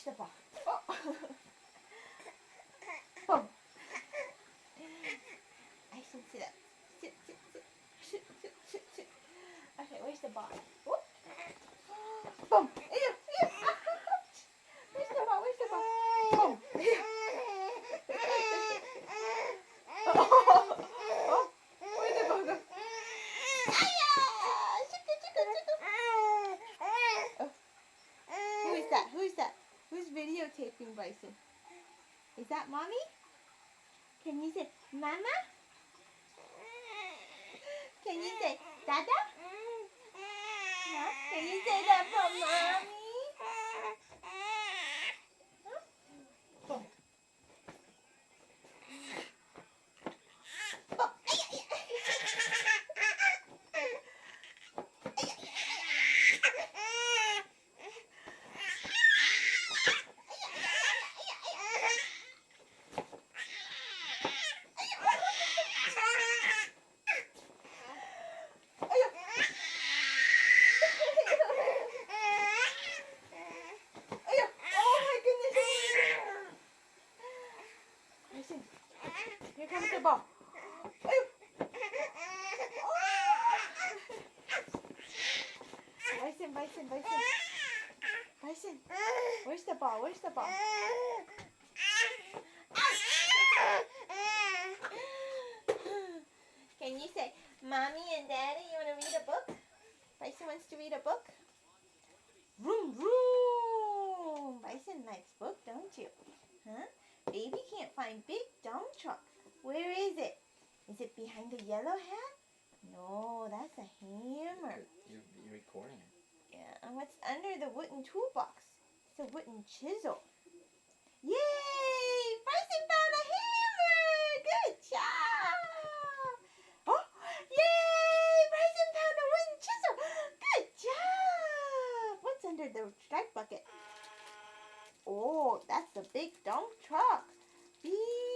where's the ball? Oh. Boom. I should sit up. Sit, sit, sit. Sit, sit, sit, sit. Okay, where's the ball? Whoop. Boom. Ew, ew. Where's the ball? Where's the ball? Boom. Oh, where'd the ball go? Who is that? Who is that? Who's videotaping Bryson? Is that mommy? Can you say mama? Can you say dada? Huh? Can you say that for mommy? Huh? Boom. Boom. Here comes the ball. Bryson, Bryson, Bryson. Bryson, where's the ball? Where's the ball? Can you say, Mommy and Daddy, you want to read a book? Bryson wants to read a book. Vroom, vroom. Bryson likes book, don't you? Huh? Baby can't find big dump truck. Where is it? Is it behind the yellow hat? No, that's a hammer. You're recording it. Yeah, and what's under the wooden toolbox? It's a wooden chisel. Yay! Bryson found a hammer! Good job! Oh, yay! Bryson found a wooden chisel! Good job! What's under the strike bucket? Oh, that's the big dump truck. Beep.